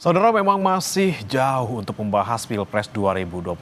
Saudara, memang masih jauh untuk membahas Pilpres 2029.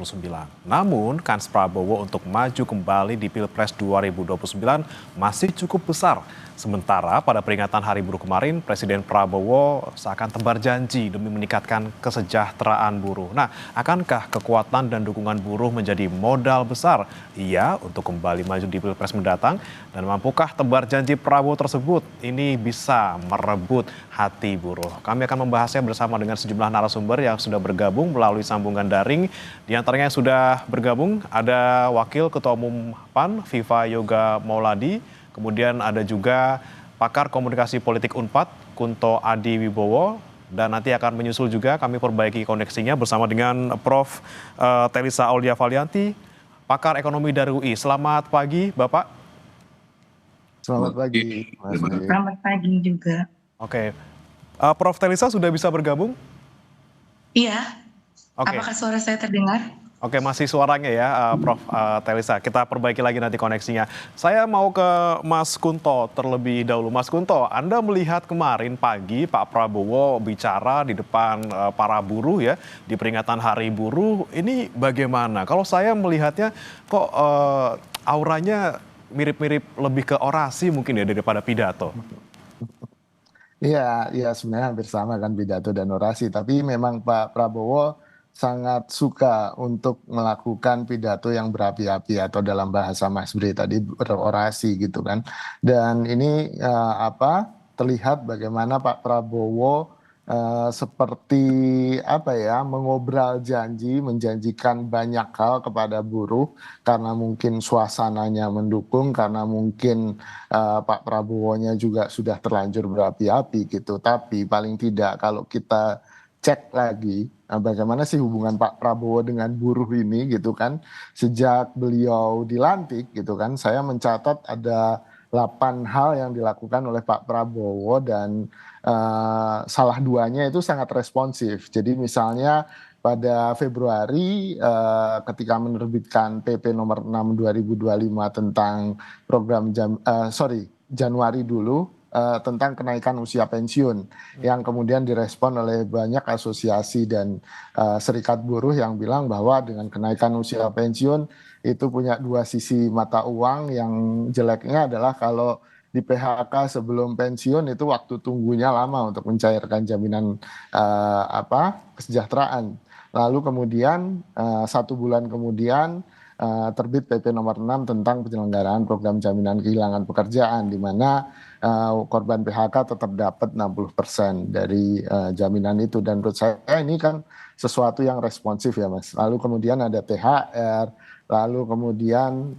Namun, kans Prabowo untuk maju kembali di Pilpres 2029 masih cukup besar. Sementara pada peringatan Hari Buruh kemarin, Presiden Prabowo seakan tebar janji demi meningkatkan kesejahteraan buruh. Nah, akankah kekuatan dan dukungan buruh menjadi modal besar ia untuk kembali maju di Pilpres mendatang? Dan mampukah tebar janji Prabowo tersebut ini bisa merebut hati buruh? Kami akan membahasnya bersama dengan sejumlah narasumber yang sudah bergabung melalui sambungan daring. Di antaranya yang sudah bergabung ada Wakil Ketua Umum PAN, Viva Yoga Mauladi. Kemudian ada juga pakar komunikasi politik Unpad, Kunto Adi Wibowo. Dan nanti akan menyusul juga kami perbaiki koneksinya bersama dengan Prof. Telisa Aulia Valianti, pakar ekonomi dari UI. Selamat pagi, Bapak. Selamat pagi, Mas Dewi. Selamat pagi juga. Oke, Prof. Telisa sudah bisa bergabung? Iya, Oke. apakah suara saya terdengar? Oke, masih suaranya ya, Prof. Telisa. Kita perbaiki lagi nanti koneksinya. Saya mau ke Mas Kunto terlebih dahulu. Mas Kunto, Anda melihat kemarin pagi Pak Prabowo bicara di depan para buruh ya, di peringatan Hari Buruh. Ini bagaimana? Kalau saya melihatnya kok auranya mirip-mirip lebih ke orasi mungkin ya daripada pidato. Iya, ya sebenarnya hampir sama kan pidato dan orasi. Tapi memang Pak Prabowo sangat suka untuk melakukan pidato yang berapi-api atau dalam bahasa Mas Bre tadi berorasi gitu kan. Dan ini terlihat bagaimana Pak Prabowo seperti apa ya mengobral janji, menjanjikan banyak hal kepada buruh karena mungkin suasananya mendukung, karena mungkin Pak Prabowo-nya juga sudah terlanjur berapi-api gitu. Tapi paling tidak kalau kita cek lagi bagaimana sih hubungan Pak Prabowo dengan buruh ini gitu kan. Sejak beliau dilantik gitu kan, saya mencatat ada 8 hal yang dilakukan oleh Pak Prabowo dan salah duanya itu sangat responsif. Jadi misalnya pada Februari ketika menerbitkan PP nomor 6 2025 tentang program Januari dulu tentang kenaikan usia pensiun yang kemudian direspon oleh banyak asosiasi dan serikat buruh yang bilang bahwa dengan kenaikan usia pensiun itu punya dua sisi mata uang. Yang jeleknya adalah kalau di PHK sebelum pensiun itu waktu tunggunya lama untuk mencairkan jaminan kesejahteraan. Lalu kemudian 1 bulan kemudian terbit PP nomor 6 tentang penyelenggaraan program jaminan kehilangan pekerjaan, di mana korban PHK tetap dapat 60% dari jaminan itu. Dan menurut saya ini kan sesuatu yang responsif ya Mas. Lalu kemudian ada THR, lalu kemudian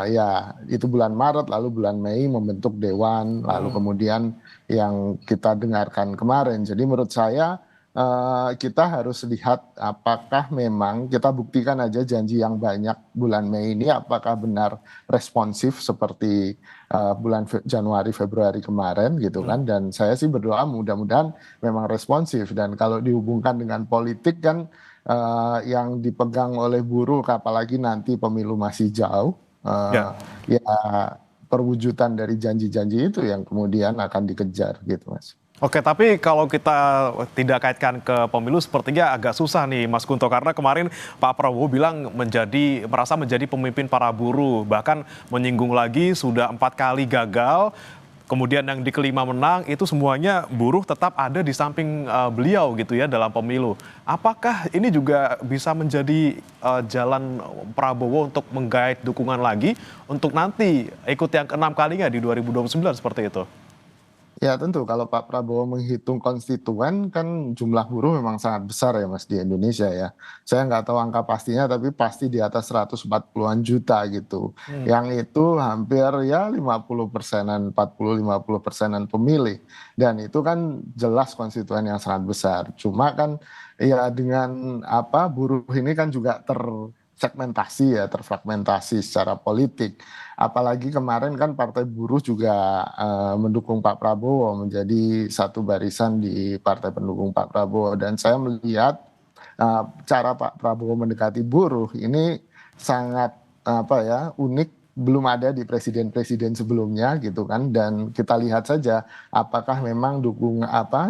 ya itu bulan Maret, lalu bulan Mei membentuk dewan, lalu kemudian yang kita dengarkan kemarin. Jadi menurut saya kita harus lihat apakah memang kita buktikan aja janji yang banyak bulan Mei ini apakah benar responsif seperti bulan Januari Februari kemarin gitu kan. Dan saya sih berdoa mudah-mudahan memang responsif. Dan kalau dihubungkan dengan politik kan yang dipegang oleh buruh, apalagi nanti pemilu masih jauh, ya perwujudan dari janji-janji itu yang kemudian akan dikejar gitu Mas. Oke, tapi kalau kita tidak kaitkan ke pemilu sepertinya agak susah nih Mas Kunto, karena kemarin Pak Prabowo bilang merasa menjadi pemimpin para buruh, bahkan menyinggung lagi sudah 4 kali gagal, kemudian yang di kelima menang, itu semuanya buruh tetap ada di samping beliau gitu ya dalam pemilu. Apakah ini juga bisa menjadi jalan Prabowo untuk menggait dukungan lagi untuk nanti ikut yang ke-6 kalinya di 2029 seperti itu? Ya tentu kalau Pak Prabowo menghitung konstituen kan jumlah buruh memang sangat besar ya Mas di Indonesia ya. Saya nggak tahu angka pastinya tapi pasti di atas 140-an juta gitu. Yang itu hampir ya 50%-an, 40-50%-an pemilih. Dan itu kan jelas konstituen yang sangat besar. Cuma kan ya dengan buruh ini kan juga tersegmentasi ya, terfragmentasi secara politik. Apalagi kemarin kan Partai Buruh juga mendukung Pak Prabowo, menjadi satu barisan di partai pendukung Pak Prabowo. Dan saya melihat cara Pak Prabowo mendekati buruh ini sangat unik belum ada di presiden-presiden sebelumnya gitu kan, dan kita lihat saja apakah memang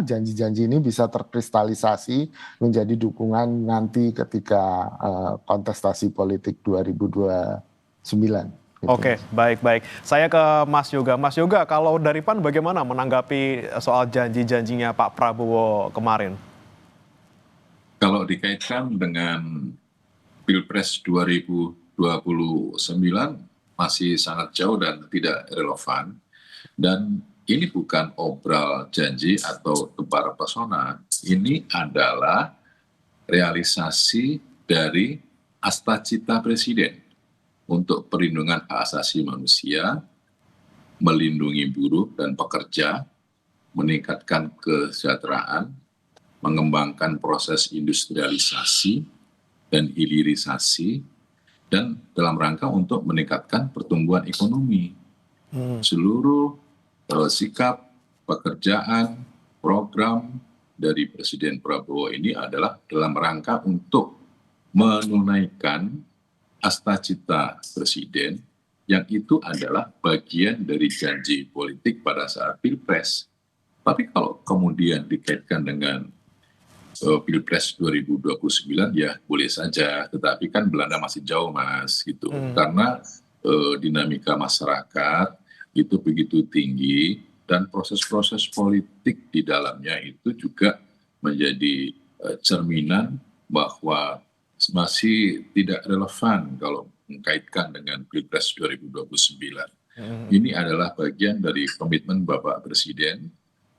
janji-janji ini bisa terkristalisasi menjadi dukungan nanti ketika kontestasi politik 2029 gitu. Oke, baik-baik. Saya ke Mas Yoga. Mas Yoga, kalau dari PAN bagaimana menanggapi soal janji-janjinya Pak Prabowo kemarin? Kalau dikaitkan dengan Pilpres 2029 masih sangat jauh dan tidak relevan. Dan ini bukan obral janji atau tebar pesona. Ini adalah realisasi dari asta-cita presiden untuk perlindungan hak asasi manusia, melindungi buruh dan pekerja, meningkatkan kesejahteraan, mengembangkan proses industrialisasi dan hilirisasi, dan dalam rangka untuk meningkatkan pertumbuhan ekonomi. Seluruh sikap, pekerjaan, program dari Presiden Prabowo ini adalah dalam rangka untuk menunaikan asta-cita presiden, yang itu adalah bagian dari janji politik pada saat Pilpres. Tapi kalau kemudian dikaitkan dengan Pilpres 2029 ya boleh saja, tetapi kan Belanda masih jauh Mas gitu. Karena dinamika masyarakat itu begitu tinggi dan proses-proses politik di dalamnya itu juga menjadi cerminan bahwa masih tidak relevan kalau mengkaitkan dengan Pilpres 2029. Ini adalah bagian dari komitmen Bapak Presiden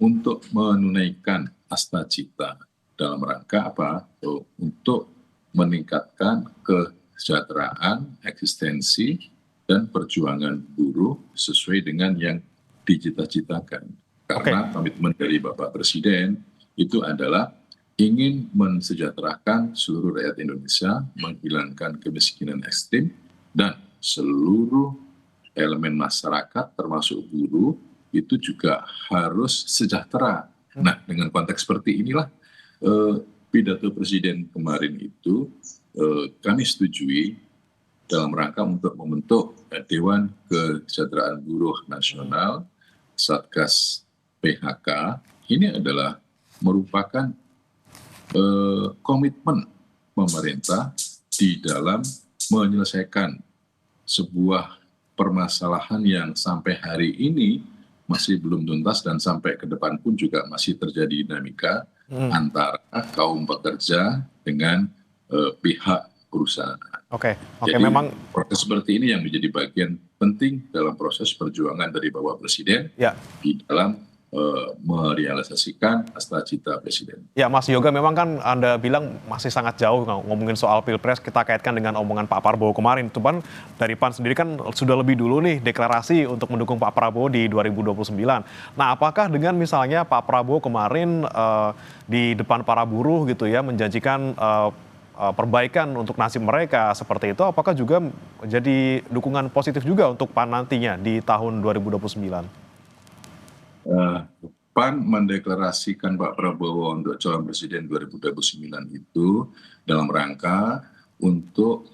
untuk menunaikan asta-cita dalam rangka apa? Untuk meningkatkan kesejahteraan, eksistensi, dan perjuangan buruh sesuai dengan yang dicita-citakan. Karena komitmen dari Bapak Presiden itu adalah ingin mensejahterakan seluruh rakyat Indonesia, menghilangkan kemiskinan ekstrim, dan seluruh elemen masyarakat termasuk buruh itu juga harus sejahtera. Nah, dengan konteks seperti inilah pidato Presiden kemarin itu kami setujui dalam rangka untuk membentuk Dewan Kesejahteraan Buruh Nasional, Satgas PHK. Ini adalah merupakan komitmen pemerintah di dalam menyelesaikan sebuah permasalahan yang sampai hari ini masih belum tuntas dan sampai ke depan pun juga masih terjadi dinamika antara kaum pekerja dengan pihak perusahaan. Jadi memang proses seperti ini yang menjadi bagian penting dalam proses perjuangan dari Bapak Presiden di dalam merealisasikan asta-cita presiden. Ya, Mas Yoga, memang kan Anda bilang masih sangat jauh ngomongin soal Pilpres, kita kaitkan dengan omongan Pak Prabowo kemarin. Cuman dari PAN sendiri kan sudah lebih dulu nih deklarasi untuk mendukung Pak Prabowo di 2029. Nah, apakah dengan misalnya Pak Prabowo kemarin di depan para buruh gitu ya menjanjikan perbaikan untuk nasib mereka seperti itu, apakah juga jadi dukungan positif juga untuk PAN nantinya di tahun 2029? PAN mendeklarasikan Pak Prabowo untuk calon presiden 2029 itu dalam rangka untuk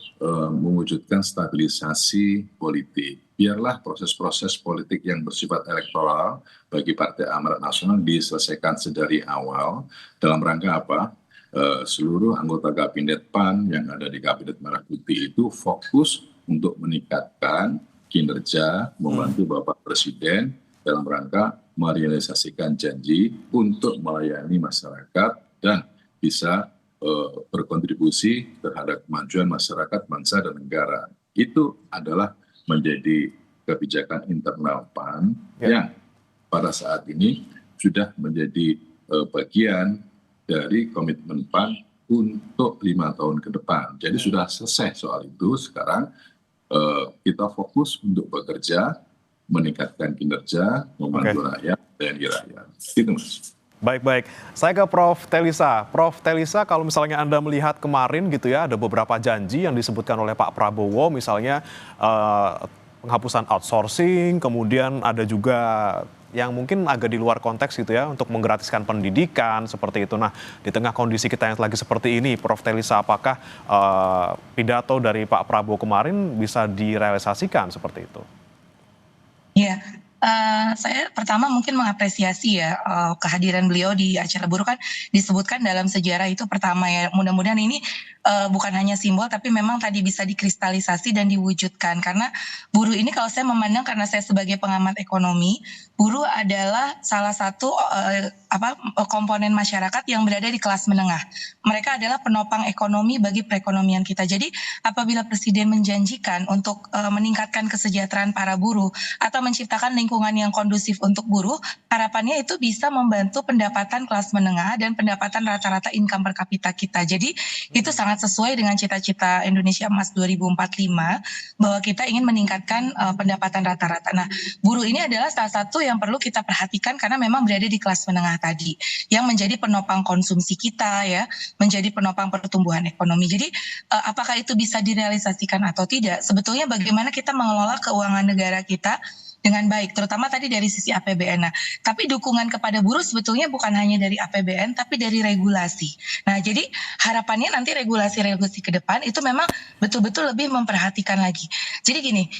mewujudkan stabilisasi politik. Biarlah proses-proses politik yang bersifat elektoral bagi Partai Amanat Nasional diselesaikan sedari awal dalam rangka apa? Seluruh anggota kabinet PAN yang ada di Kabinet Merah Putih itu fokus untuk meningkatkan kinerja, membantu Bapak Presiden dalam rangka merealisasikan janji untuk melayani masyarakat dan bisa berkontribusi terhadap kemajuan masyarakat, bangsa, dan negara. Itu adalah menjadi kebijakan internal PAN yang pada saat ini sudah menjadi bagian dari komitmen PAN untuk 5 tahun ke depan. Jadi sudah selesai soal itu. Sekarang kita fokus untuk bekerja, meningkatkan kinerja, membantu rakyat, dan rakyat. Itu Mas. Baik. Saya ke Prof. Telisa. Prof. Telisa, kalau misalnya Anda melihat kemarin gitu ya, ada beberapa janji yang disebutkan oleh Pak Prabowo, misalnya penghapusan outsourcing, kemudian ada juga yang mungkin agak di luar konteks gitu ya untuk menggratiskan pendidikan seperti itu. Nah, di tengah kondisi kita yang lagi seperti ini, Prof. Telisa, apakah pidato dari Pak Prabowo kemarin bisa direalisasikan seperti itu? Iya, saya pertama mungkin mengapresiasi ya, kehadiran beliau di acara buruh kan disebutkan dalam sejarah itu pertama ya. Mudah-mudahan ini bukan hanya simbol tapi memang tadi bisa dikristalisasi dan diwujudkan. Karena buruh ini kalau saya memandang, karena saya sebagai pengamat ekonomi, buruh adalah salah satu komponen masyarakat yang berada di kelas menengah. Mereka adalah penopang ekonomi bagi perekonomian kita. Jadi apabila Presiden menjanjikan untuk meningkatkan kesejahteraan para buruh atau menciptakan lingkungan yang kondusif untuk buruh, harapannya itu bisa membantu pendapatan kelas menengah dan pendapatan rata-rata income per kapita kita. Jadi itu sangat sesuai dengan cita-cita Indonesia Emas 2045 bahwa kita ingin meningkatkan pendapatan rata-rata. Nah, buruh ini adalah salah satu yang perlu kita perhatikan karena memang berada di kelas menengah tadi yang menjadi penopang konsumsi kita ya, menjadi penopang pertumbuhan ekonomi. Jadi apakah itu bisa direalisasikan atau tidak? Sebetulnya bagaimana kita mengelola keuangan negara kita dengan baik, terutama tadi dari sisi APBN. Nah, tapi dukungan kepada buruh sebetulnya bukan hanya dari APBN, tapi dari regulasi. Nah, jadi harapannya nanti regulasi-regulasi ke depan itu memang betul-betul lebih memperhatikan lagi. Jadi gini,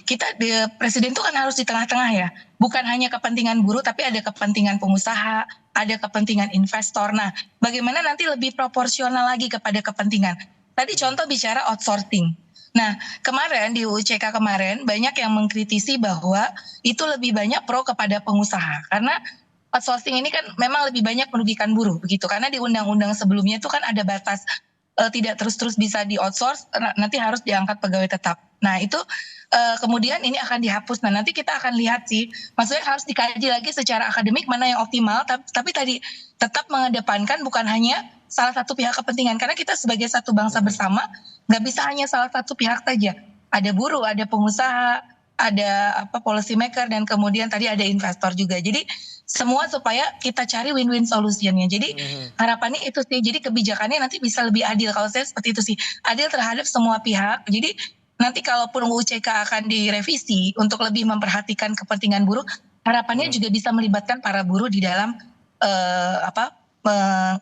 Presiden itu kan harus di tengah-tengah ya, bukan hanya kepentingan buruh, tapi ada kepentingan pengusaha, ada kepentingan investor. Nah, bagaimana nanti lebih proporsional lagi kepada kepentingan. Tadi contoh bicara outsourcing. Nah, kemarin di UCK kemarin banyak yang mengkritisi bahwa itu lebih banyak pro kepada pengusaha karena outsourcing ini kan memang lebih banyak merugikan buruh begitu, karena di undang-undang sebelumnya itu kan ada batas tidak terus-terus bisa di outsource, nanti harus diangkat pegawai tetap. Nah, itu kemudian ini akan dihapus. Nah, nanti kita akan lihat sih, maksudnya harus dikaji lagi secara akademik mana yang optimal, tapi tadi tetap mengedepankan bukan hanya salah satu pihak kepentingan, karena kita sebagai satu bangsa bersama nggak bisa hanya salah satu pihak saja. Ada buruh, ada pengusaha, ada policy maker, dan kemudian tadi ada investor juga. Jadi semua supaya kita cari win-win solutionnya. Jadi harapannya itu sih. Jadi kebijakannya nanti bisa lebih adil. Kalau saya seperti itu sih, adil terhadap semua pihak. Jadi nanti kalaupun UU CK akan direvisi untuk lebih memperhatikan kepentingan buruh, harapannya juga bisa melibatkan para buruh di dalam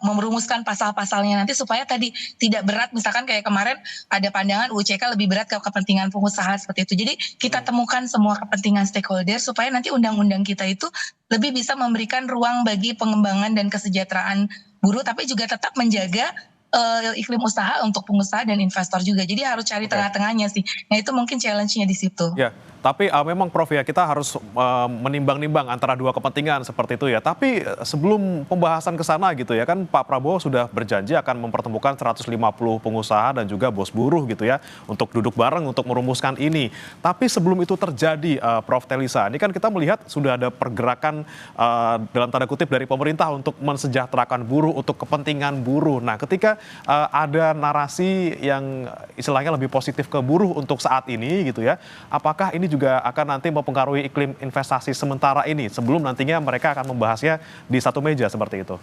merumuskan pasal-pasalnya nanti supaya tadi tidak berat, misalkan kayak kemarin ada pandangan UCK lebih berat ke kepentingan pengusaha seperti itu. Jadi kita temukan semua kepentingan stakeholder supaya nanti undang-undang kita itu lebih bisa memberikan ruang bagi pengembangan dan kesejahteraan buruh, tapi juga tetap menjaga iklim usaha untuk pengusaha dan investor juga. Jadi harus cari tengah-tengahnya sih. Nah, itu mungkin challenge-nya di situ. Ya, tapi memang Prof ya, kita harus menimbang-nimbang antara dua kepentingan seperti itu ya. Tapi sebelum pembahasan ke sana gitu ya, kan Pak Prabowo sudah berjanji akan mempertemukan 150 pengusaha dan juga bos buruh gitu ya, untuk duduk bareng untuk merumuskan ini. Tapi sebelum itu terjadi, Prof Telisa, ini kan kita melihat sudah ada pergerakan dalam tanda kutip dari pemerintah untuk mensejahterakan buruh, untuk kepentingan buruh. Nah, ketika ada narasi yang istilahnya lebih positif ke buruh untuk saat ini gitu ya, apakah ini juga akan nanti mempengaruhi iklim investasi sementara ini sebelum nantinya mereka akan membahasnya di satu meja seperti itu?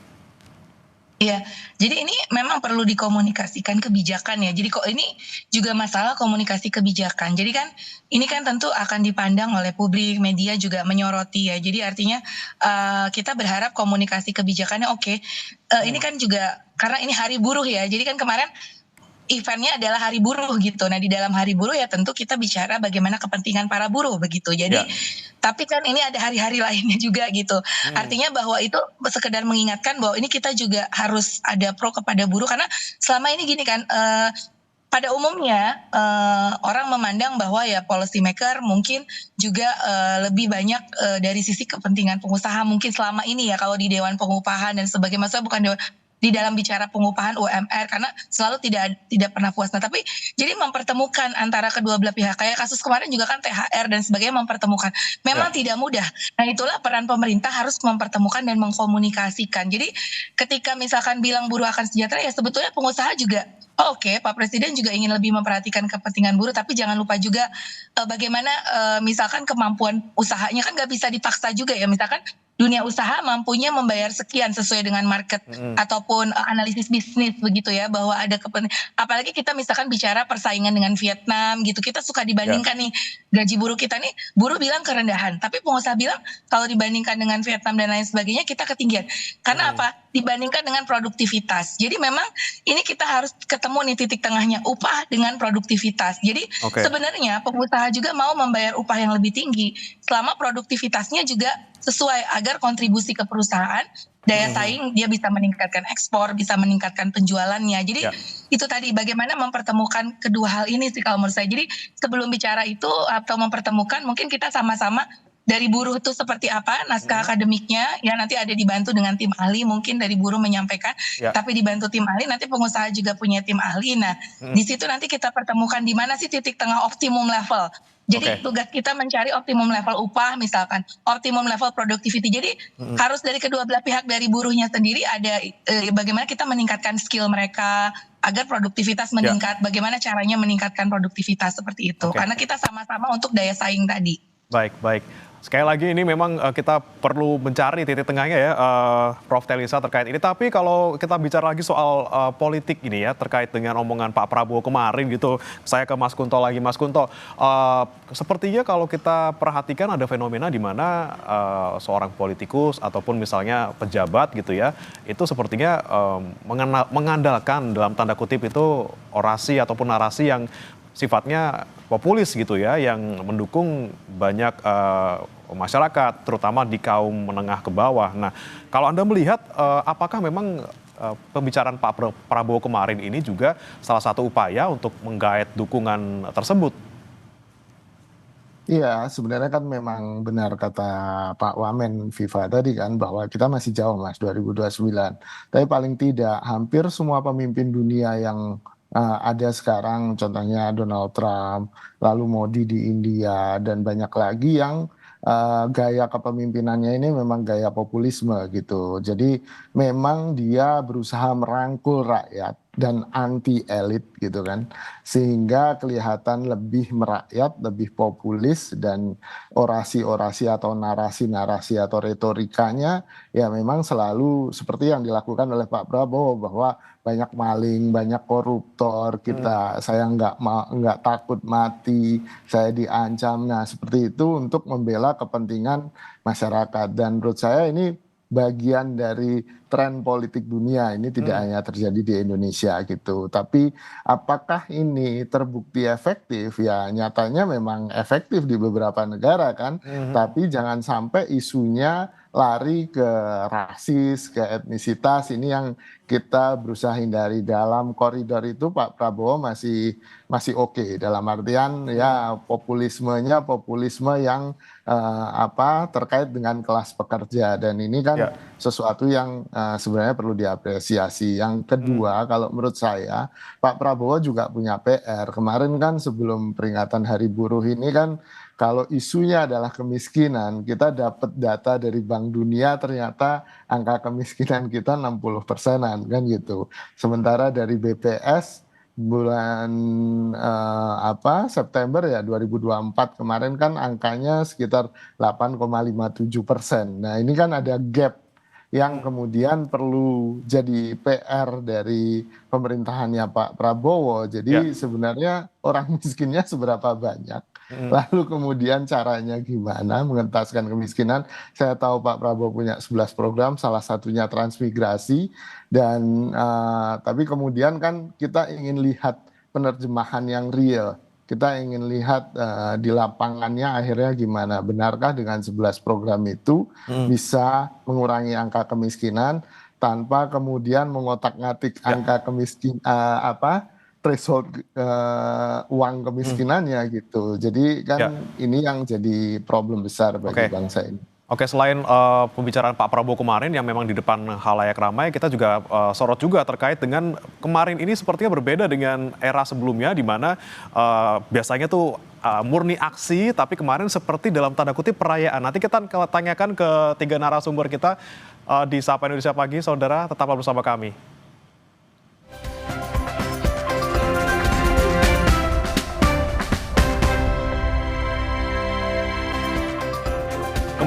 Iya, jadi ini memang perlu dikomunikasikan kebijakan ya. Jadi kok ini juga masalah komunikasi kebijakan. Jadi kan ini kan tentu akan dipandang oleh publik, media juga menyoroti ya. Jadi artinya kita berharap komunikasi kebijakannya oke. Ini kan juga karena ini hari buruh ya. Jadi kan kemarin eventnya adalah hari buruh gitu. Nah, di dalam hari buruh ya tentu kita bicara bagaimana kepentingan para buruh begitu. Jadi tapi kan ini ada hari-hari lainnya juga gitu. Artinya bahwa itu sekedar mengingatkan bahwa ini kita juga harus ada pro kepada buruh, karena selama ini gini kan, pada umumnya orang memandang bahwa ya policy maker mungkin juga lebih banyak dari sisi kepentingan pengusaha mungkin selama ini ya, kalau di Dewan Pengupahan dan sebagainya. Maksudnya bukan di dalam bicara pengupahan UMR, karena selalu tidak pernah puas. Nah, tapi jadi mempertemukan antara kedua belah pihak, kayak kasus kemarin juga kan THR dan sebagainya, mempertemukan memang tidak mudah. Nah, itulah peran pemerintah harus mempertemukan dan mengkomunikasikan. Jadi ketika misalkan bilang buruh akan sejahtera, ya sebetulnya pengusaha juga oke, Pak Presiden juga ingin lebih memperhatikan kepentingan buruh, tapi jangan lupa juga bagaimana misalkan kemampuan usahanya kan nggak bisa dipaksa juga ya. Misalkan dunia usaha mampunya membayar sekian sesuai dengan market ataupun analisis bisnis begitu ya, bahwa ada apalagi kita misalkan bicara persaingan dengan Vietnam gitu, kita suka dibandingkan nih gaji buruh kita nih, buruh bilang kerendahan, tapi pengusaha bilang kalau dibandingkan dengan Vietnam dan lain sebagainya kita ketinggian. Karena apa? Dibandingkan dengan produktivitas. Jadi memang ini kita harus ketemu nih titik tengahnya, upah dengan produktivitas. Jadi sebenarnya pengusaha juga mau membayar upah yang lebih tinggi selama produktivitasnya juga sesuai agar kontribusi ke perusahaan, daya saing dia bisa meningkatkan ekspor, bisa meningkatkan penjualannya. Jadi itu tadi bagaimana mempertemukan kedua hal ini sih kalau menurut saya. Jadi sebelum bicara itu atau mempertemukan, mungkin kita sama-sama dari buruh itu seperti apa naskah akademiknya, ya nanti ada dibantu dengan tim ahli, mungkin dari buruh menyampaikan, tapi dibantu tim ahli, nanti pengusaha juga punya tim ahli. Nah, di situ nanti kita pertemukan di mana sih titik tengah optimum level. Jadi tugas kita mencari optimum level upah misalkan, optimum level productivity. Jadi harus dari kedua belah pihak, dari buruhnya sendiri ada bagaimana kita meningkatkan skill mereka agar produktivitas meningkat, bagaimana caranya meningkatkan produktivitas seperti itu. Karena kita sama-sama untuk daya saing tadi. Baik. Sekali lagi ini memang kita perlu mencari titik tengahnya ya, Prof. Thelisa terkait ini. Tapi kalau kita bicara lagi soal politik ini ya, terkait dengan omongan Pak Prabowo kemarin gitu. Saya ke Mas Kunto lagi. Mas Kunto, sepertinya kalau kita perhatikan ada fenomena di mana seorang politikus ataupun misalnya pejabat gitu ya, itu sepertinya mengandalkan dalam tanda kutip itu orasi ataupun narasi yang sifatnya populis gitu ya, yang mendukung banyak masyarakat, terutama di kaum menengah ke bawah. Nah, kalau Anda melihat apakah memang pembicaraan Pak Prabowo kemarin ini juga salah satu upaya untuk menggait dukungan tersebut? Iya, sebenarnya kan memang benar kata Pak Wamen Viva tadi kan, bahwa kita masih jauh Mas 2029. Tapi paling tidak hampir semua pemimpin dunia yang ada sekarang, contohnya Donald Trump, lalu Modi di India, dan banyak lagi yang gaya kepemimpinannya ini memang gaya populisme gitu. Jadi memang dia berusaha merangkul rakyat dan anti elit gitu kan, sehingga kelihatan lebih merakyat, lebih populis, dan orasi-orasi atau narasi-narasi atau retorikanya ya memang selalu seperti yang dilakukan oleh Pak Prabowo, bahwa banyak maling, banyak koruptor, saya nggak takut mati, saya diancam. Nah seperti itu untuk membela kepentingan masyarakat, dan menurut saya ini bagian dari tren politik dunia, ini tidak hanya terjadi di Indonesia gitu. Tapi apakah ini terbukti efektif? Ya nyatanya memang efektif di beberapa negara kan. Tapi jangan sampai isunya lari ke rasis, ke etnisitas. Ini yang kita berusaha hindari. Dalam koridor itu Pak Prabowo masih oke, dalam artian ya populismenya populisme yang terkait dengan kelas pekerja, dan ini kan sesuatu yang sebenarnya perlu diapresiasi. Yang kedua, kalau menurut saya Pak Prabowo juga punya PR. Kemarin kan sebelum peringatan Hari Buruh ini kan, kalau isunya adalah kemiskinan, kita dapat data dari Bank Dunia, ternyata angka kemiskinan kita 60%-an kan gitu. Sementara dari BPS bulan September ya 2024 kemarin kan angkanya sekitar 8,57%. Nah ini kan ada gap yang kemudian perlu jadi PR dari pemerintahannya Pak Prabowo. Jadi sebenarnya orang miskinnya seberapa banyak, lalu kemudian caranya gimana mengentaskan kemiskinan. Saya tahu Pak Prabowo punya 11 program, salah satunya transmigrasi, dan tapi kemudian kan kita ingin lihat penerjemahan yang real. Kita ingin lihat di lapangannya akhirnya gimana. Benarkah dengan 11 program itu bisa mengurangi angka kemiskinan tanpa kemudian mengotak-ngatik angka kemiskinan, threshold uang kemiskinannya gitu. Jadi kan ini yang jadi problem besar bagi bangsa ini. Oke, selain pembicaraan Pak Prabowo kemarin yang memang di depan khalayak ramai, kita juga sorot juga terkait dengan kemarin ini sepertinya berbeda dengan era sebelumnya, di mana biasanya tuh murni aksi, tapi kemarin seperti dalam tanda kutip perayaan. Nanti kita tanyakan ke 3 narasumber kita di Sapa Indonesia Pagi, saudara, tetaplah bersama kami.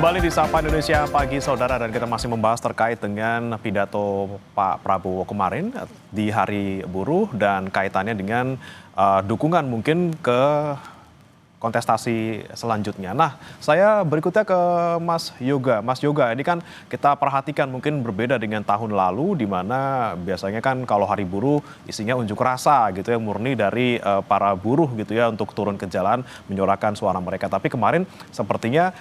Kembali di Sapa Indonesia Pagi Saudara, dan kita masih membahas terkait dengan pidato Pak Prabowo kemarin di Hari Buruh dan kaitannya dengan dukungan mungkin ke kontestasi selanjutnya. Nah, saya berikutnya ke Mas Yoga. Mas Yoga, ini kan kita perhatikan mungkin berbeda dengan tahun lalu, di mana biasanya kan kalau Hari Buruh isinya unjuk rasa gitu ya, murni dari para buruh gitu ya untuk turun ke jalan menyuarakan suara mereka. Tapi kemarin sepertinya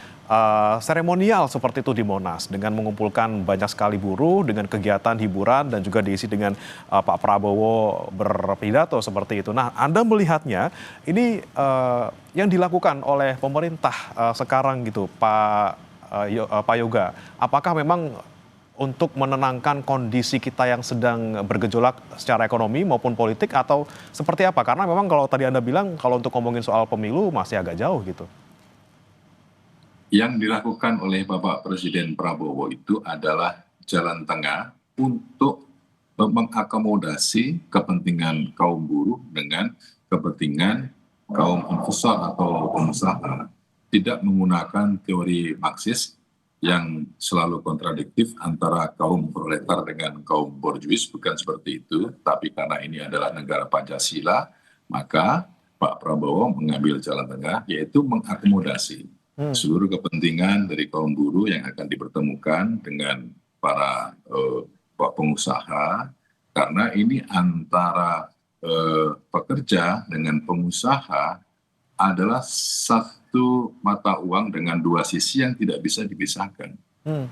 seremonial seperti itu di Monas dengan mengumpulkan banyak sekali buruh dengan kegiatan hiburan dan juga diisi dengan Pak Prabowo berpidato seperti itu. Nah, Anda melihatnya ini yang dilakukan oleh pemerintah sekarang gitu, Pak Yoga, apakah memang untuk menenangkan kondisi kita yang sedang bergejolak secara ekonomi maupun politik, atau seperti apa? Karena memang kalau tadi Anda bilang kalau untuk ngomongin soal pemilu masih agak jauh gitu. Yang dilakukan oleh Bapak Presiden Prabowo itu adalah jalan tengah untuk mengakomodasi kepentingan kaum buruh dengan kepentingan kaum investor atau pengusaha. Tidak menggunakan teori Marxis yang selalu kontradiktif antara kaum proletar dengan kaum borjuis, bukan seperti itu. Tapi karena ini adalah negara Pancasila, maka Pak Prabowo mengambil jalan tengah, yaitu mengakomodasi seluruh kepentingan dari kaum buruh yang akan dipertemukan dengan para pengusaha, karena ini antara pekerja dengan pengusaha adalah satu mata uang dengan dua sisi yang tidak bisa dipisahkan.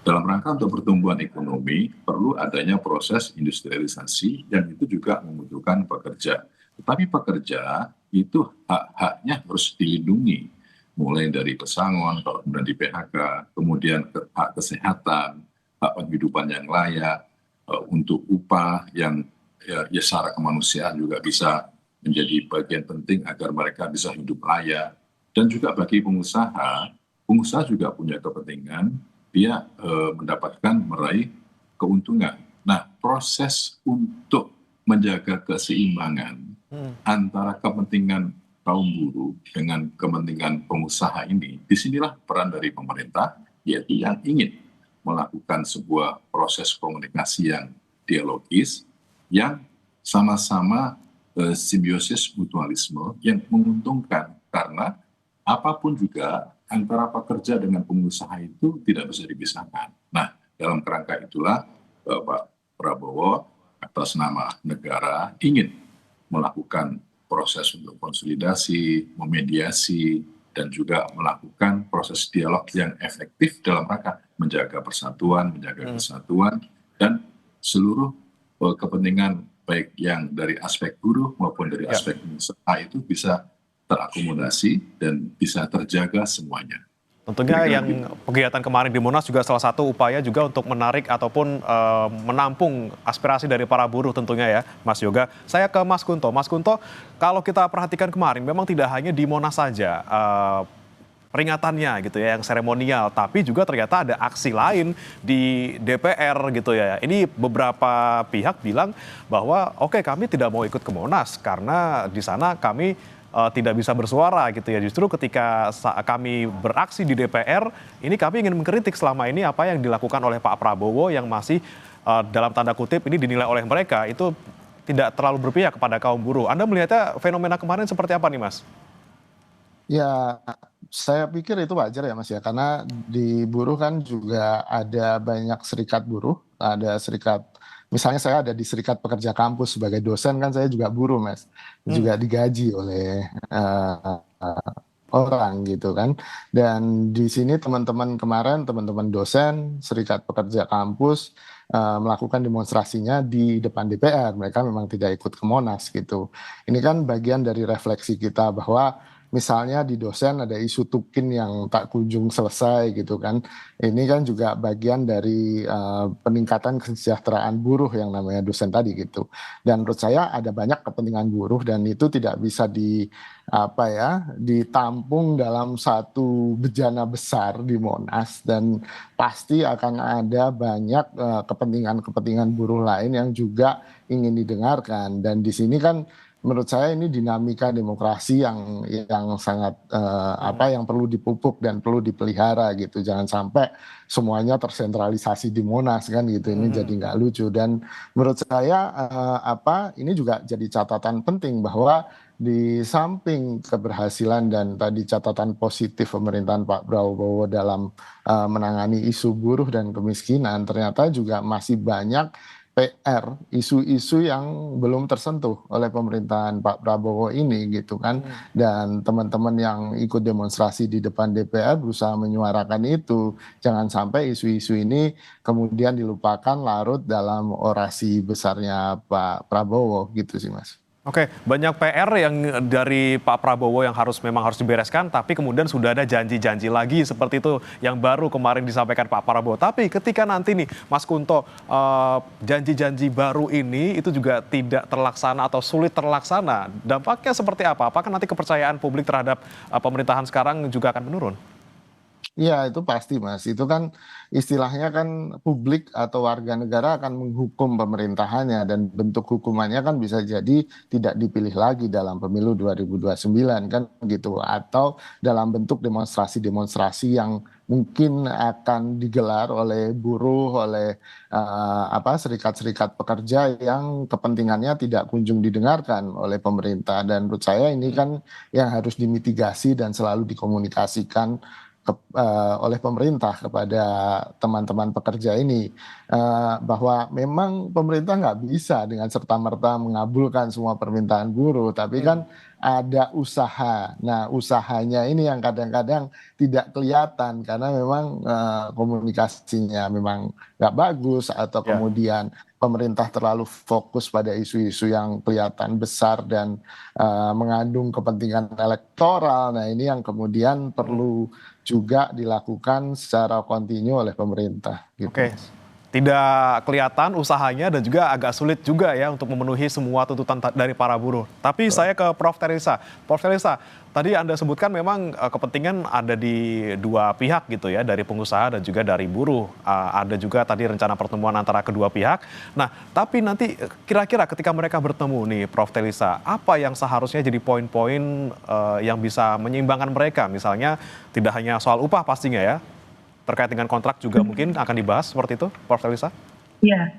Dalam rangka untuk pertumbuhan ekonomi perlu adanya proses industrialisasi, dan itu juga membutuhkan pekerja. Tetapi pekerja itu hak-haknya harus dilindungi, mulai dari pesangon, kalau kemudian di PHK, kemudian hak kesehatan, hak penghidupan yang layak, untuk upah yang ya secara kemanusiaan juga bisa menjadi bagian penting agar mereka bisa hidup layak. Dan juga bagi pengusaha, pengusaha juga punya kepentingan dia mendapatkan meraih keuntungan. Nah, proses untuk menjaga keseimbangan antara kepentingan kaum buruh dengan kepentingan pengusaha ini, disinilah peran dari pemerintah, yaitu yang ingin melakukan sebuah proses komunikasi yang dialogis, yang sama-sama simbiosis mutualisme yang menguntungkan, karena apapun juga antara pekerja dengan pengusaha itu tidak bisa dipisahkan. Nah, dalam kerangka itulah Pak Prabowo atas nama negara ingin melakukan proses untuk konsolidasi, memediasi, dan juga melakukan proses dialog yang efektif dalam rangka menjaga persatuan, menjaga kesatuan, dan seluruh kepentingan baik yang dari aspek buruh maupun dari aspek pengusaha itu bisa terakomodasi dan bisa terjaga semuanya. Tentunya yang kegiatan kemarin di Monas juga salah satu upaya juga untuk menarik ataupun menampung aspirasi dari para buruh tentunya ya, Mas Yoga. Saya ke Mas Kunto. Mas Kunto, kalau kita perhatikan kemarin memang tidak hanya di Monas saja peringatannya gitu ya, yang seremonial, tapi juga ternyata ada aksi lain di DPR gitu ya. Ini beberapa pihak bilang bahwa oke, kami tidak mau ikut ke Monas karena di sana kami tidak bisa bersuara gitu ya. Justru ketika kami beraksi di DPR, ini kami ingin mengkritik selama ini apa yang dilakukan oleh Pak Prabowo yang masih dalam tanda kutip ini dinilai oleh mereka itu tidak terlalu berpihak kepada kaum buruh. Anda melihatnya fenomena kemarin seperti apa nih, Mas? Ya, saya pikir itu wajar ya Mas ya, karena di buruh kan juga ada banyak serikat buruh, ada serikat, misalnya saya ada di serikat pekerja kampus sebagai dosen, kan saya juga buruh Mas, juga digaji oleh orang gitu kan. Dan di sini teman-teman kemarin, teman-teman dosen, serikat pekerja kampus melakukan demonstrasinya di depan DPR, mereka memang tidak ikut ke Monas gitu. Ini kan bagian dari refleksi kita bahwa misalnya di dosen ada isu tukin yang tak kunjung selesai gitu kan. Ini kan juga bagian dari peningkatan kesejahteraan buruh yang namanya dosen tadi gitu. Dan menurut saya ada banyak kepentingan buruh dan itu tidak bisa ditampung dalam satu bejana besar di Monas, dan pasti akan ada banyak kepentingan-kepentingan buruh lain yang juga ingin didengarkan. Dan di sini kan menurut saya ini dinamika demokrasi yang sangat yang perlu dipupuk dan perlu dipelihara gitu. Jangan sampai semuanya tersentralisasi di Monas kan gitu. Ini jadi nggak lucu. Dan menurut saya ini juga jadi catatan penting bahwa di samping keberhasilan dan tadi catatan positif pemerintahan Pak Prabowo dalam menangani isu buruh dan kemiskinan, ternyata juga masih banyak PR, isu-isu yang belum tersentuh oleh pemerintahan Pak Prabowo ini gitu kan. Dan teman-teman yang ikut demonstrasi di depan DPR berusaha menyuarakan itu. Jangan sampai isu-isu ini kemudian dilupakan larut dalam orasi besarnya Pak Prabowo gitu sih Mas. Oke, banyak PR yang dari Pak Prabowo yang memang harus dibereskan, tapi kemudian sudah ada janji-janji lagi seperti itu yang baru kemarin disampaikan Pak Prabowo. Tapi ketika nanti nih, Mas Kunto, janji-janji baru ini itu juga tidak terlaksana atau sulit terlaksana. Dampaknya seperti apa? Apakah nanti kepercayaan publik terhadap pemerintahan sekarang juga akan menurun? Iya itu pasti Mas, itu kan istilahnya kan publik atau warga negara akan menghukum pemerintahannya dan bentuk hukumannya kan bisa jadi tidak dipilih lagi dalam pemilu 2029 kan gitu, atau dalam bentuk demonstrasi-demonstrasi yang mungkin akan digelar oleh buruh, oleh serikat-serikat pekerja yang kepentingannya tidak kunjung didengarkan oleh pemerintah. Dan menurut saya ini kan yang harus dimitigasi dan selalu dikomunikasikan oleh pemerintah kepada teman-teman pekerja ini, bahwa memang pemerintah nggak bisa dengan serta-merta mengabulkan semua permintaan buruh, tapi kan ada usaha. Nah usahanya ini yang kadang-kadang tidak kelihatan karena memang komunikasinya memang nggak bagus, atau kemudian pemerintah terlalu fokus pada isu-isu yang kelihatan besar dan mengandung kepentingan elektoral. Nah ini yang kemudian perlu juga dilakukan secara kontinu oleh pemerintah. Gitu. Oke, tidak kelihatan usahanya dan juga agak sulit juga ya untuk memenuhi semua tuntutan dari para buruh. Tapi saya ke Prof. Teresa. Prof. Teresa, tadi Anda sebutkan memang kepentingan ada di dua pihak gitu ya, dari pengusaha dan juga dari buruh. Ada juga tadi rencana pertemuan antara kedua pihak. Nah, tapi nanti kira-kira ketika mereka bertemu nih, Prof. Teresa, apa yang seharusnya jadi poin-poin yang bisa menyeimbangkan mereka? Misalnya tidak hanya soal upah pastinya ya, terkait dengan kontrak juga mungkin akan dibahas seperti itu, Prof. Teresa? Iya,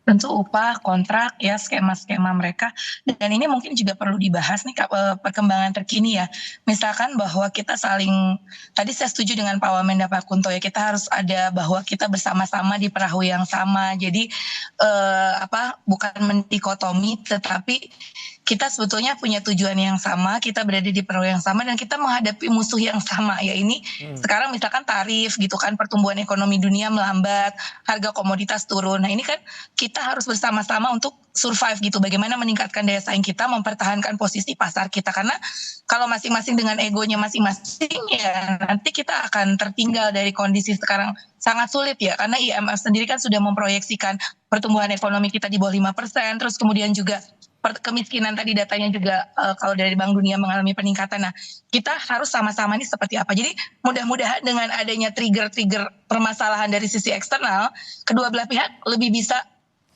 tentu upah, kontrak, ya skema-skema mereka. Dan ini mungkin juga perlu dibahas nih perkembangan terkini ya. Misalkan bahwa kita tadi saya setuju dengan Pak Wamenda Pak Kunto ya, kita harus ada bahwa kita bersama-sama di perahu yang sama. Jadi bukan mendikotomi, tetapi kita sebetulnya punya tujuan yang sama, kita berada di perahu yang sama, dan kita menghadapi musuh yang sama. Ya ini sekarang misalkan tarif gitu kan, pertumbuhan ekonomi dunia melambat, harga komoditas turun. Nah ini kan kita harus bersama-sama untuk survive gitu. Bagaimana meningkatkan daya saing kita, mempertahankan posisi pasar kita. Karena kalau masing-masing dengan egonya masing-masing ya nanti kita akan tertinggal dari kondisi sekarang sangat sulit ya. Karena IMF sendiri kan sudah memproyeksikan pertumbuhan ekonomi kita di bawah 5%, terus kemudian juga kemiskinan tadi datanya juga kalau dari Bank Dunia mengalami peningkatan. Nah, kita harus sama-sama nih seperti apa. Jadi mudah-mudahan dengan adanya trigger-trigger permasalahan dari sisi eksternal, kedua belah pihak lebih bisa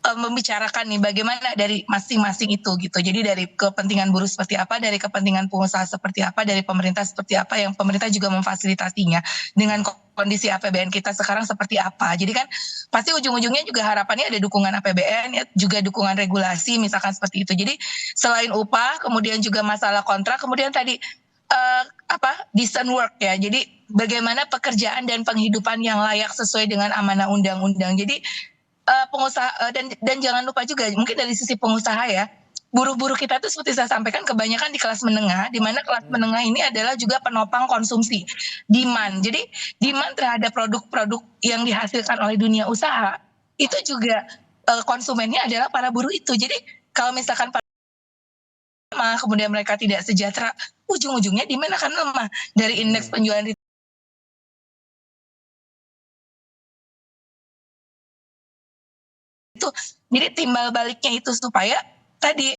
membicarakan nih bagaimana dari masing-masing itu gitu. Jadi dari kepentingan buruh seperti apa, dari kepentingan pengusaha seperti apa, dari pemerintah seperti apa, yang pemerintah juga memfasilitasinya dengan kondisi APBN kita sekarang seperti apa. Jadi kan pasti ujung-ujungnya juga harapannya ada dukungan APBN ya, juga dukungan regulasi misalkan seperti itu. Jadi selain upah, kemudian juga masalah kontrak, kemudian tadi decent work ya. Jadi bagaimana pekerjaan dan penghidupan yang layak sesuai dengan amanah undang-undang. Jadi pengusaha dan jangan lupa juga mungkin dari sisi pengusaha ya, buruh-buruh kita tuh seperti saya sampaikan kebanyakan di kelas menengah, di mana kelas menengah ini adalah juga penopang konsumsi, demand. Jadi demand terhadap produk-produk yang dihasilkan oleh dunia usaha itu juga konsumennya adalah para buruh itu. Jadi kalau misalkan kemudian mereka tidak sejahtera, ujung-ujungnya demand akan lemah. Dari indeks penjualan itu, jadi timbal baliknya itu supaya tadi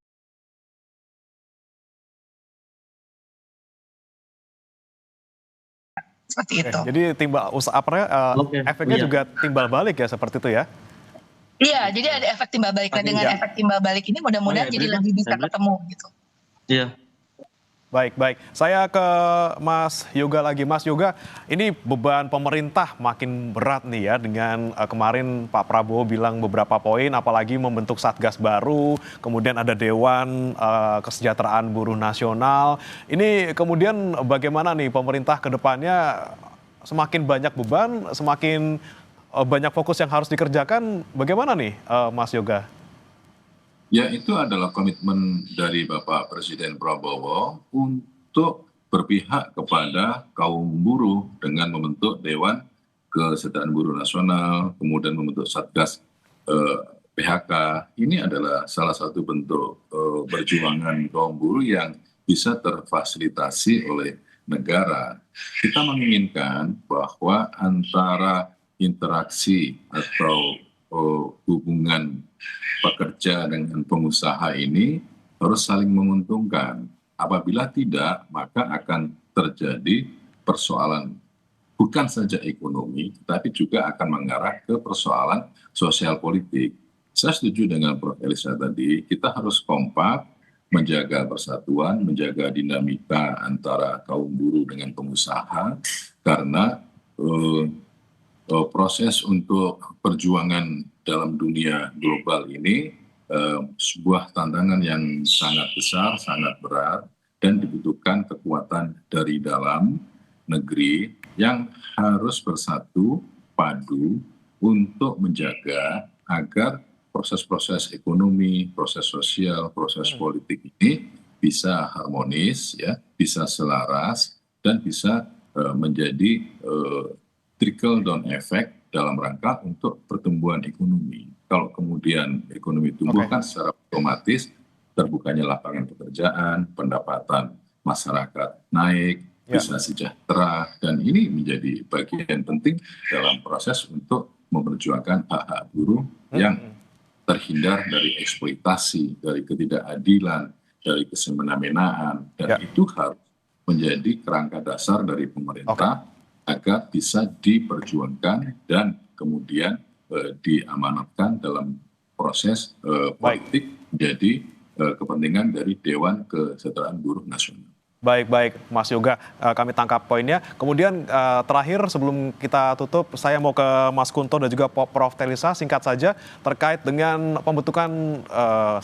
seperti itu. Jadi efeknya juga timbal balik ya seperti itu ya? Iya, jadi ada efek timbal balik. Nah dengan efek timbal balik ini mudah-mudahan jadi lebih bisa ketemu gitu. Iya. Baik, baik. Saya ke Mas Yoga lagi. Mas Yoga, ini beban pemerintah makin berat nih ya dengan kemarin Pak Prabowo bilang beberapa poin, apalagi membentuk Satgas baru, kemudian ada Dewan Kesejahteraan Buruh Nasional. Ini kemudian bagaimana nih pemerintah ke depannya semakin banyak beban, semakin banyak fokus yang harus dikerjakan. Bagaimana nih Mas Yoga? Ya, itu adalah komitmen dari Bapak Presiden Prabowo untuk berpihak kepada kaum buruh dengan membentuk Dewan Kesejahteraan Buruh Nasional, kemudian membentuk Satgas PHK. Ini adalah salah satu bentuk perjuangan kaum buruh yang bisa terfasilitasi oleh negara. Kita menginginkan bahwa antara interaksi atau hubungan pekerja dengan pengusaha ini harus saling menguntungkan. Apabila tidak, maka akan terjadi persoalan bukan saja ekonomi, tetapi juga akan mengarah ke persoalan sosial politik. Saya setuju dengan Prof. Elisa tadi, kita harus kompak, menjaga persatuan, menjaga dinamika antara kaum buruh dengan pengusaha, karena proses untuk perjuangan dalam dunia global ini sebuah tantangan yang sangat besar, sangat berat, dan dibutuhkan kekuatan dari dalam negeri yang harus bersatu padu untuk menjaga agar proses-proses ekonomi, proses sosial, proses politik ini bisa harmonis, ya, bisa selaras, dan bisa menjadi trickle down effect dalam rangka untuk pertumbuhan ekonomi. Kalau kemudian ekonomi tumbuh kan secara otomatis terbukanya lapangan pekerjaan, pendapatan masyarakat naik, bisa sejahtera, dan ini menjadi bagian penting dalam proses untuk memperjuangkan hak-hak buruh yang terhindar dari eksploitasi, dari ketidakadilan, dari kesemena-menaan, dan itu harus menjadi kerangka dasar dari pemerintah agar bisa diperjuangkan dan kemudian diamanatkan dalam proses politik menjadi kepentingan dari Dewan Kesejahteraan Buruh Nasional. Baik, baik Mas Yoga, kami tangkap poinnya. Kemudian terakhir sebelum kita tutup, saya mau ke Mas Kunto dan juga Prof. Telisa, singkat saja terkait dengan pembentukan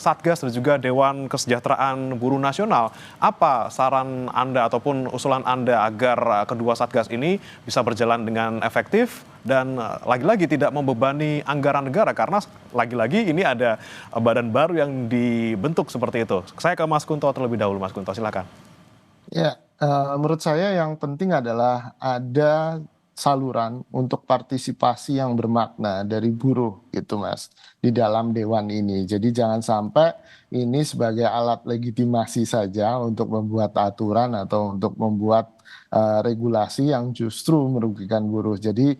Satgas dan juga Dewan Kesejahteraan Buruh Nasional. Apa saran Anda ataupun usulan Anda agar kedua Satgas ini bisa berjalan dengan efektif dan lagi-lagi tidak membebani anggaran negara, karena lagi-lagi ini ada badan baru yang dibentuk seperti itu. Saya ke Mas Kunto terlebih dahulu. Mas Kunto, silakan. Ya, menurut saya yang penting adalah ada saluran untuk partisipasi yang bermakna dari buruh gitu Mas, di dalam dewan ini. Jadi jangan sampai ini sebagai alat legitimasi saja untuk membuat aturan atau untuk membuat regulasi yang justru merugikan buruh. Jadi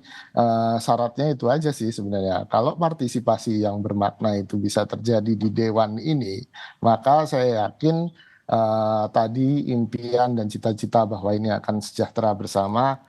syaratnya itu aja sih sebenarnya. Kalau partisipasi yang bermakna itu bisa terjadi di dewan ini, maka saya yakin tadi impian dan cita-cita bahwa ini akan sejahtera bersama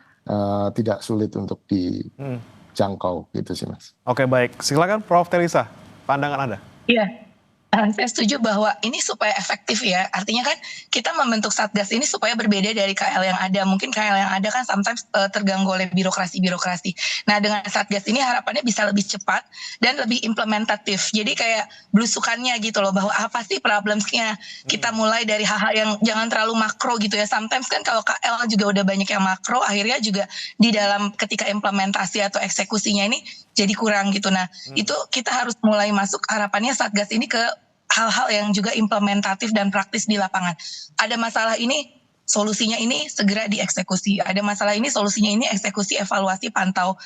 tidak sulit untuk dijangkau gitu sih Mas. Oke, baik, silakan Prof. Telisa, pandangan Anda. Iya, saya setuju bahwa ini supaya efektif ya. Artinya kan kita membentuk Satgas ini supaya berbeda dari KL yang ada. Mungkin KL yang ada kan sometimes terganggu oleh birokrasi-birokrasi. Nah, dengan Satgas ini harapannya bisa lebih cepat dan lebih implementatif. Jadi kayak belusukannya gitu loh, bahwa apa sih problemsnya. Kita mulai dari hal-hal yang jangan terlalu makro gitu ya. Sometimes kan kalau KL juga udah banyak yang makro, akhirnya juga di dalam ketika implementasi atau eksekusinya ini jadi kurang gitu. Nah, itu kita harus mulai masuk harapannya Satgas ini ke hal-hal yang juga implementatif dan praktis di lapangan. Ada masalah ini, solusinya ini segera dieksekusi. Ada masalah ini, solusinya ini eksekusi, evaluasi, pantau.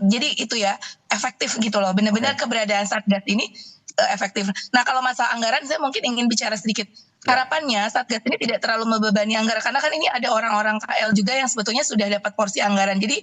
Jadi itu ya, efektif gitu loh. Benar-benar keberadaan Satgas ini efektif. Nah, kalau masalah anggaran, saya mungkin ingin bicara sedikit. Harapannya Satgas ini tidak terlalu membebani anggaran, karena kan ini ada orang-orang KL juga yang sebetulnya sudah dapat porsi anggaran. Jadi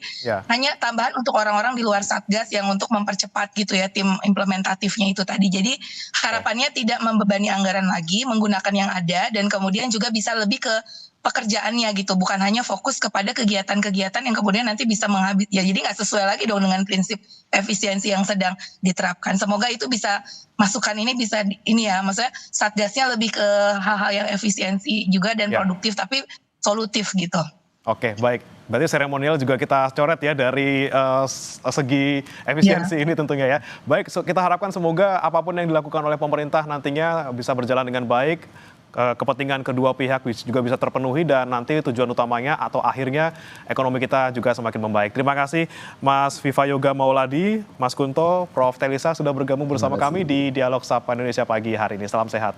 hanya tambahan untuk orang-orang di luar Satgas yang untuk mempercepat gitu ya tim implementatifnya itu tadi. Jadi harapannya tidak membebani anggaran lagi, menggunakan yang ada, dan kemudian juga bisa lebih ke pekerjaannya gitu, bukan hanya fokus kepada kegiatan-kegiatan yang kemudian nanti bisa ya jadi nggak sesuai lagi dong dengan prinsip efisiensi yang sedang diterapkan. Semoga itu bisa masukan ini bisa ini ya, maksudnya satgasnya lebih ke hal-hal yang efisiensi juga dan produktif tapi solutif gitu. Oke, baik. Berarti seremonial juga kita coret ya dari segi efisiensi ini tentunya ya. Baik, kita harapkan semoga apapun yang dilakukan oleh pemerintah nantinya bisa berjalan dengan baik. Kepentingan kedua pihak juga bisa terpenuhi dan nanti tujuan utamanya atau akhirnya ekonomi kita juga semakin membaik. Terima kasih Mas Viva Yoga Mauladi, Mas Kunto, Prof. Telisa sudah bergabung bersama kami di Dialog Sapa Indonesia pagi hari ini. Salam sehat.